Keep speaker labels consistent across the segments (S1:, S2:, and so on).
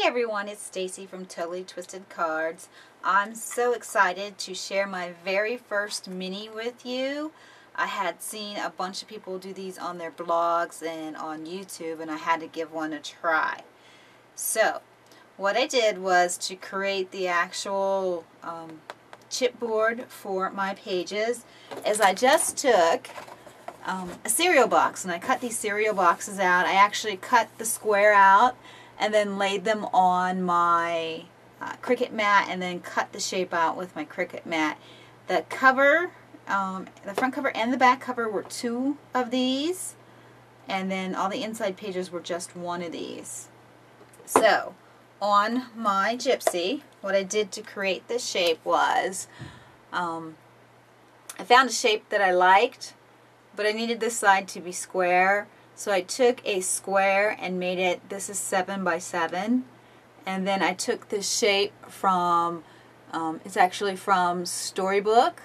S1: everyone, it's Stacy from Totally Twisted Cards. I'm so excited to share my very first mini with you. I had seen a bunch of people do these on their blogs and on YouTube, and I had to give one a try. So what I did was to create the actual chipboard for my pages is I just took a cereal box and I cut these cereal boxes out. I actually cut the square out and then laid them on my Cricut mat and then cut the shape out with my Cricut mat. The cover, the front cover and the back cover were two of these, and then all the inside pages were just one of these. So on my Gypsy, what I did to create this shape was I found a shape that I liked, but I needed this side to be square. So I took a square and made it, this is 7 by 7, and then I took this shape from, it's actually from Storybook,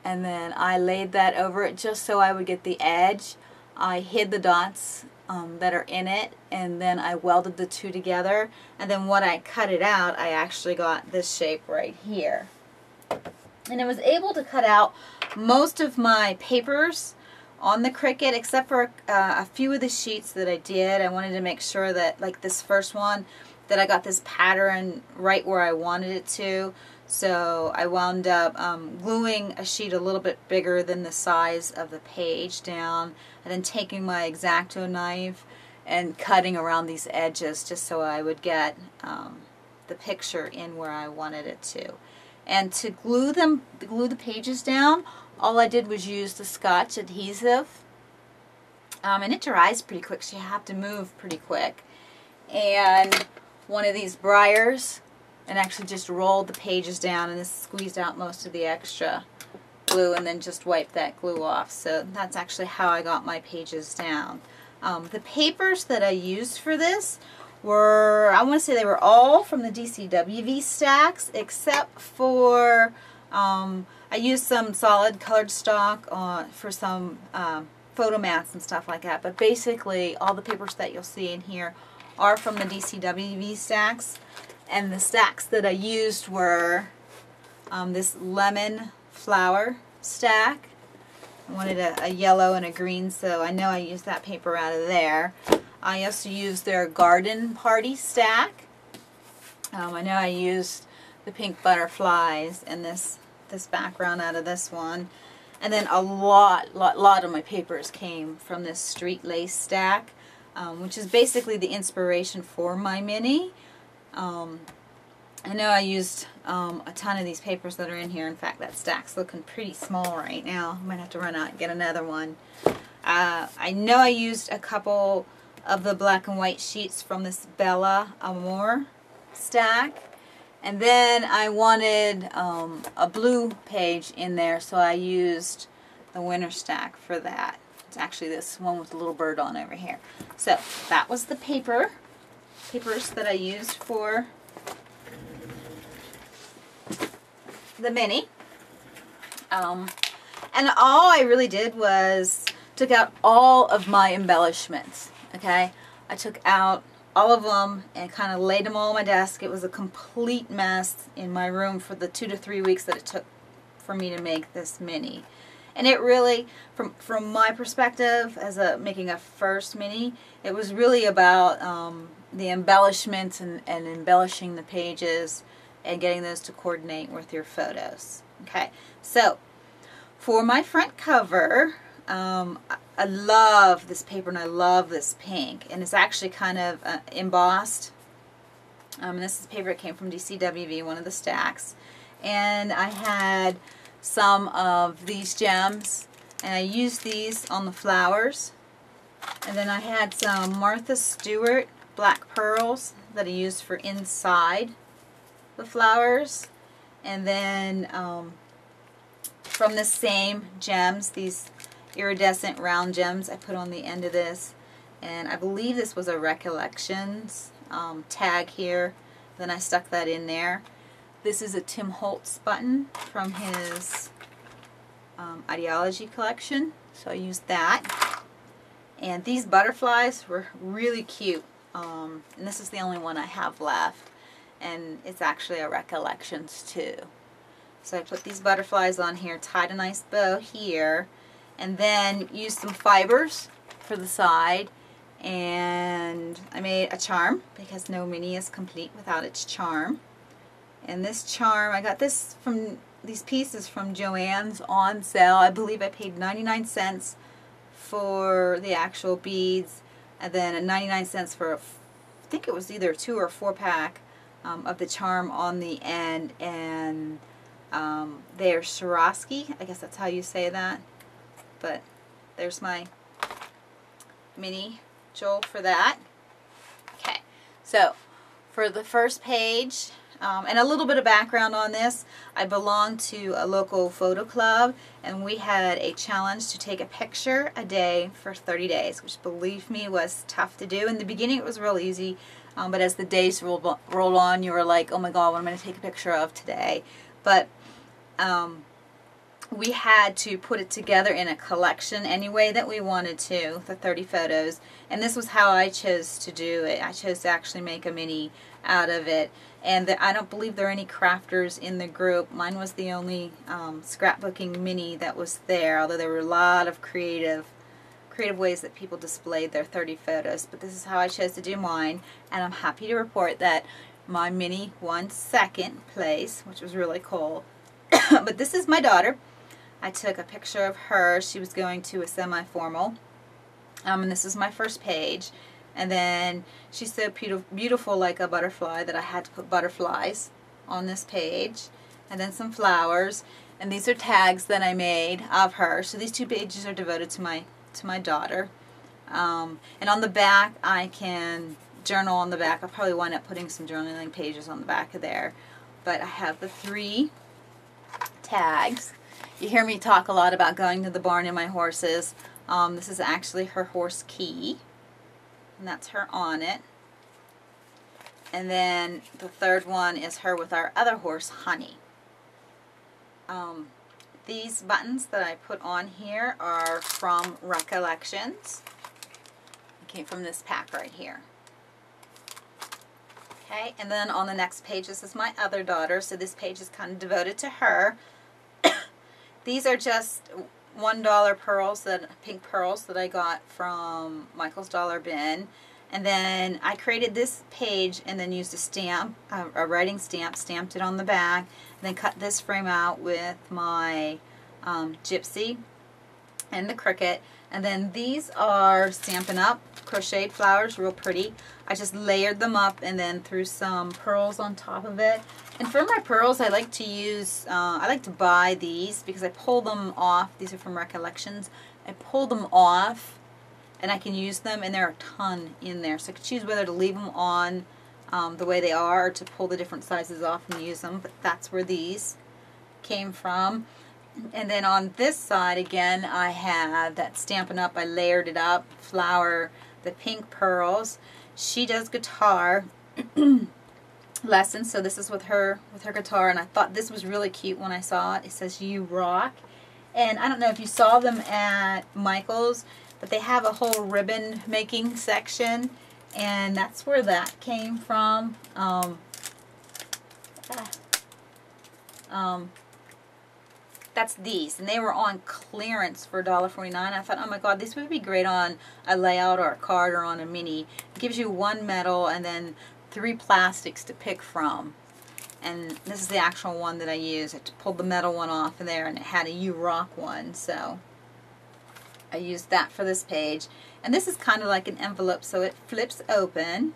S1: and then I laid that over it just so I would get the edge. I hid the dots that are in it, and then I welded the two together, and then when I cut it out, I actually got this shape right here. And I was able to cut out most of my papers on the Cricut, except for a few of the sheets that I did. I wanted to make sure that, like this first one, that I got this pattern right where I wanted it to. So I wound up gluing a sheet a little bit bigger than the size of the page down, and then taking my X-Acto knife and cutting around these edges just so I would get the picture in where I wanted it to. And to glue the pages down, all I did was use the Scotch adhesive, and it dries pretty quick, so you have to move pretty quick. And one of these briars, and actually just rolled the pages down, and this squeezed out most of the extra glue, and then just wiped that glue off. So that's actually how I got my pages down. The papers that I used for this were, I want to say they were all from the DCWV stacks, except for I used some solid colored stock for some photo mats and stuff like that. But basically all the papers that you'll see in here are from the DCWV stacks. And the stacks that I used were this lemon flower stack. I wanted a yellow and a green, so I know I used that paper out of there. I also used their garden party stack. I know I used the pink butterflies and this background out of this one. And then a lot of my papers came from this street lace stack, which is basically the inspiration for my mini. I know I used a ton of these papers that are in here. In fact, that stack's looking pretty small right now. I might have to run out and get another one. I know I used a couple of the black and white sheets from this Bella Amor stack. And then I wanted a blue page in there, so I used the winter stack for that. It's actually this one with the little bird on over here. So that was the papers that I used for the mini. And all I really did was took out all of my embellishments. Okay, I took out all of them and kind of laid them all on my desk. It was a complete mess in my room for the 2 to 3 weeks that it took for me to make this mini. And it really, from my perspective as making a first mini, it was really about the embellishments and embellishing the pages and getting those to coordinate with your photos. Okay, so for my front cover, I love this paper and I love this pink, and it's actually kind of embossed. And this is paper that came from DCWV, one of the stacks, and I had some of these gems, and I used these on the flowers. And then I had some Martha Stewart black pearls that I used for inside the flowers, and then from the same gems, these iridescent round gems I put on the end of this, and I believe this was a Recollections tag here. Then I stuck that in there. This is a Tim Holtz button from his Ideology collection, so I used that. And these butterflies were really cute. And this is the only one I have left. And it's actually a Recollections too. So I put these butterflies on here, tied a nice bow here, and then used some fibers for the side. And I made a charm because no mini is complete without its charm. And this charm, I got this from these pieces from Joann's on sale. I believe I paid 99 cents for the actual beads, and then 99 cents for, I think it was either a 2 or 4 pack of the charm on the end. And they're Swarovski, I guess that's how you say that. But there's my mini jewel for that. Okay, so for the first page, and a little bit of background on this, I belong to a local photo club, and we had a challenge to take a picture a day for 30 days, which, believe me, was tough to do. In the beginning it was real easy, but as the days rolled on, you were like, oh my god, what am I going to take a picture of today? But we had to put it together in a collection any way that we wanted to, the 30 photos, and this was how I chose to do it. I chose to actually make a mini out of it, and I don't believe there are any crafters in the group. Mine was the only scrapbooking mini that was there, although there were a lot of creative ways that people displayed their 30 photos, but this is how I chose to do mine, and I'm happy to report that my mini won second place, which was really cool. But this is my daughter. I took a picture of her. She was going to a semi-formal, and this is my first page. And then she's so beautiful, like a butterfly, that I had to put butterflies on this page, and then some flowers. And these are tags that I made of her. So these 2 pages are devoted to my daughter. And on the back, I can journal on the back. I'll probably wind up putting some journaling pages on the back of there. But I have the 3 tags. You hear me talk a lot about going to the barn and my horses. This is actually her horse Key, and that's her on it. And then the 3rd one is her with our other horse, Honey. These buttons that I put on here are from Recollections. They came from this pack right here. Okay, and then on the next page, this is my other daughter, so this page is kind of devoted to her. These are just $1 pearls, pink pearls that I got from Michael's Dollar Bin. And then I created this page and then used a stamp, a writing stamp, stamped it on the back, and then cut this frame out with my Gypsy and the Cricut. And then these are Stampin' Up! Crocheted flowers, real pretty. I just layered them up and then threw some pearls on top of it. And for my pearls, I like to use, I like to buy these because I pull them off. These are from Recollections. I pull them off and I can use them, and there are a ton in there. So I could choose whether to leave them on the way they are or to pull the different sizes off and use them. But that's where these came from. And then on this side, again, I have that Stampin' Up! I layered it up, flower, the pink pearls. She does guitar lessons, so this is with her guitar, and I thought this was really cute when I saw it. It says "You Rock," and I don't know if you saw them at Michael's, but they have a whole ribbon making section, and that's where that came from. That's these, and they were on clearance for $1.49. I thought, oh my god, these would be great on a layout or a card or on a mini. It gives you 1 metal and then 3 plastics to pick from. And this is the actual one that I used. I pulled the metal one off of there, and it had a You Rock one, so I used that for this page. And this is kind of like an envelope, so it flips open.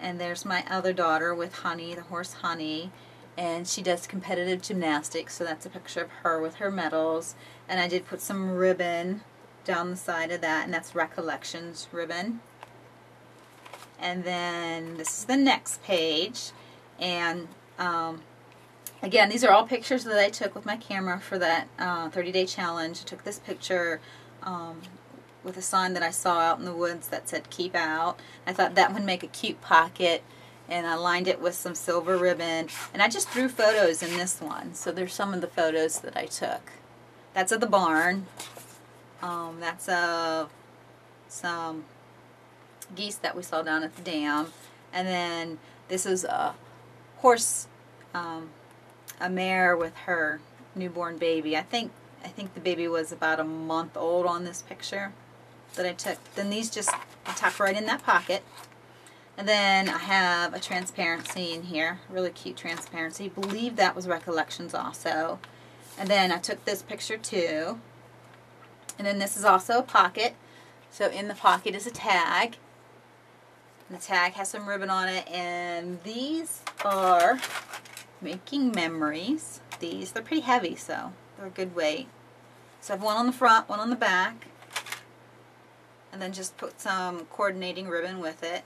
S1: And there's my other daughter with Honey, the horse Honey. And she does competitive gymnastics, so that's a picture of her with her medals. And I did put some ribbon down the side of that, and that's Recollections ribbon. And then this is the next page, and again, these are all pictures that I took with my camera for that 30-day challenge. I took this picture with a sign that I saw out in the woods that said "Keep Out." I thought that would make a cute pocket, and I lined it with some silver ribbon, and I just threw photos in this one. So there's some of the photos that I took. That's at the barn. That's some geese that we saw down at the dam. And then this is a horse, a mare with her newborn baby. I think the baby was about a month old on this picture that I took. Then these just tuck right in that pocket. And then I have a transparency in here, really cute transparency. I believe that was Recollections also. And then I took this picture too. And then this is also a pocket. So in the pocket is a tag. And the tag has some ribbon on it. And these are Making Memories. They're pretty heavy, so they're a good weight. So I have one on the front, one on the back. And then just put some coordinating ribbon with it.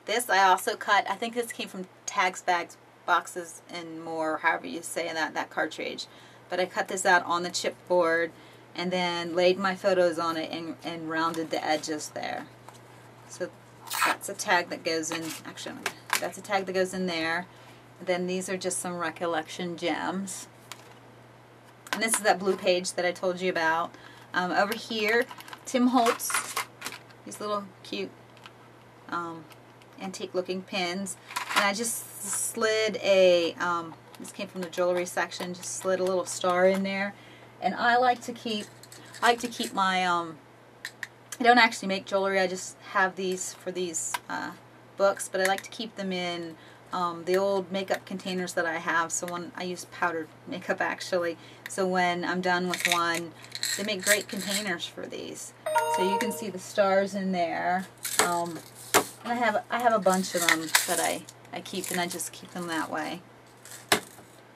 S1: This I also cut, I think this came from Tags, Bags, Boxes, and More, however you say that cartridge. But I cut this out on the chipboard and then laid my photos on it and rounded the edges there. So that's a tag that goes in, actually, that's a tag that goes in there. Then these are just some recollection gems. And this is that blue page that I told you about. Over here, Tim Holtz, these little cute antique looking pins. And I just slid a, this came from the jewelry section, just slid a little star in there. And I like to keep my, I don't actually make jewelry, I just have these for these books, but I like to keep them in the old makeup containers that I have. So when I use powdered makeup actually, so when I'm done with one, they make great containers for these. So you can see the stars in there. And I have a bunch of them that I keep, and I just keep them that way.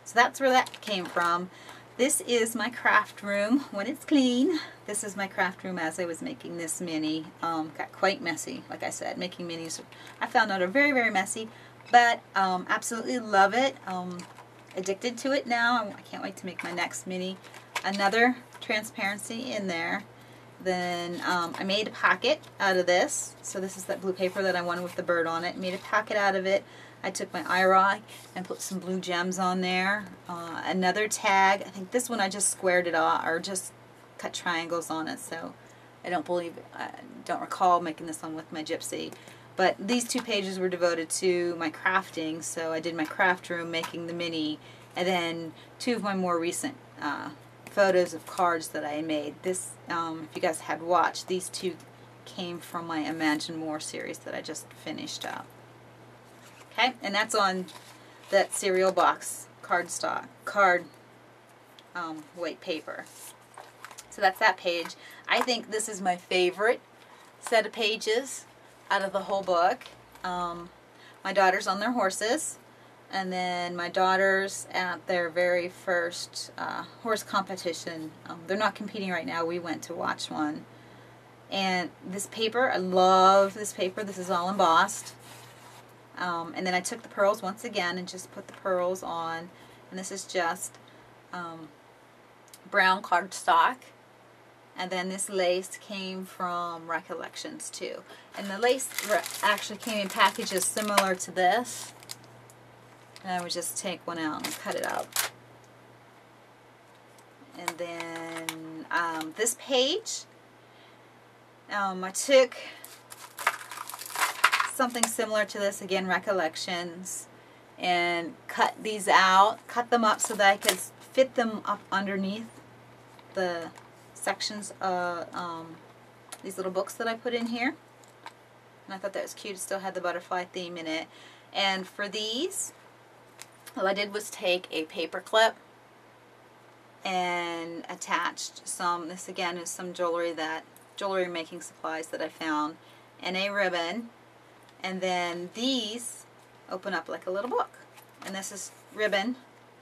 S1: So that's where that came from. This is my craft room when it's clean. This is my craft room as I was making this mini. Got quite messy, like I said. Making minis, I found out, are very, very messy, but absolutely love it. Addicted to it now. I can't wait to make my next mini. Another transparency in there. Then I made a pocket out of this. So this is that blue paper that I wanted with the bird on it. Made a pocket out of it. I took my IRI and put some blue gems on there. Another tag. I think this one I just squared it off, or just cut triangles on it. So I don't recall making this one with my Gypsy. But these two pages were devoted to my crafting. So I did my craft room, making the mini, and then two of my more recent photos of cards that I made. This, if you guys had watched, these two came from my Imagine More series that I just finished up. Okay, and that's on that cereal box cardstock, weight paper. So that's that page. I think this is my favorite set of pages out of the whole book. My daughters on their horses, and then my daughters at their very first horse competition. They're not competing right now. We went to watch one. And this paper, I love this paper. This is all embossed. And then I took the pearls once again and just put the pearls on. And this is just brown cardstock. And then this lace came from Recollections too. And the lace actually came in packages similar to this. And I would just take one out and cut it out. And then this page, I took something similar to this, again, Recollections, and cut these out, cut them up so that I could fit them up underneath the sections of these little books that I put in here. And I thought that was cute. It still had the butterfly theme in it. And for these, all I did was take a paper clip and attached some, this again is some jewelry making supplies that I found, and a ribbon. And then these open up like a little book. And this is ribbon,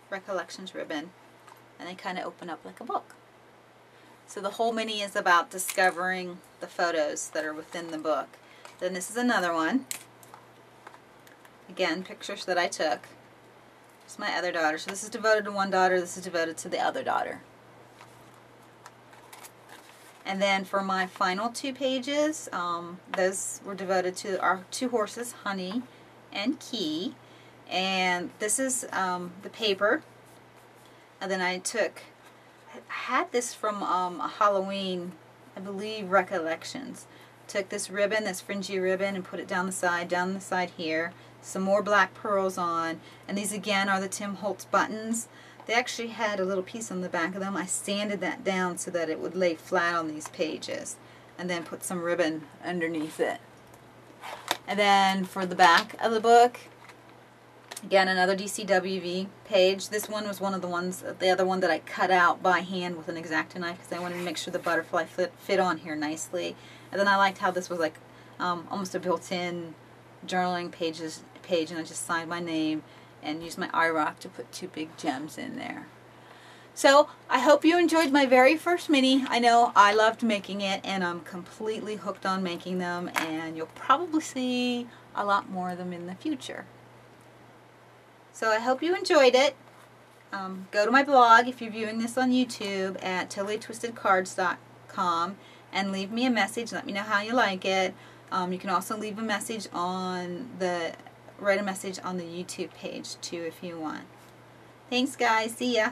S1: Recollections ribbon. And they kind of open up like a book. So the whole mini is about discovering the photos that are within the book. Then this is another one. Again, pictures that I took. It's my other daughter. So this is devoted to one daughter, this is devoted to the other daughter. And then for my final two pages, those were devoted to our two horses, Honey and Key. And this is the paper. And then I had this from a Halloween, I believe, Recollections. Took this ribbon, this fringy ribbon, and put it down the side here. Some more black pearls on, and these again are the Tim Holtz buttons. They actually had a little piece on the back of them. I sanded that down so that it would lay flat on these pages, and then put some ribbon underneath it. And then for the back of the book, again, another DCWV page. This one was one of the ones, the other one that I cut out by hand with an X-Acto knife because I wanted to make sure the butterfly fit on here nicely. And then I liked how this was like almost a built-in journaling page, and I just signed my name and used my IROC to put 2 big gems in there. So I hope you enjoyed my very first mini. I know I loved making it, and I'm completely hooked on making them, and you'll probably see a lot more of them in the future. So I hope you enjoyed it. Go to my blog if you're viewing this on YouTube at totallytwistedcards.com and leave me a message. Let me know how you like it. You can also leave a message on write a message on the YouTube page too if you want. Thanks guys. See ya.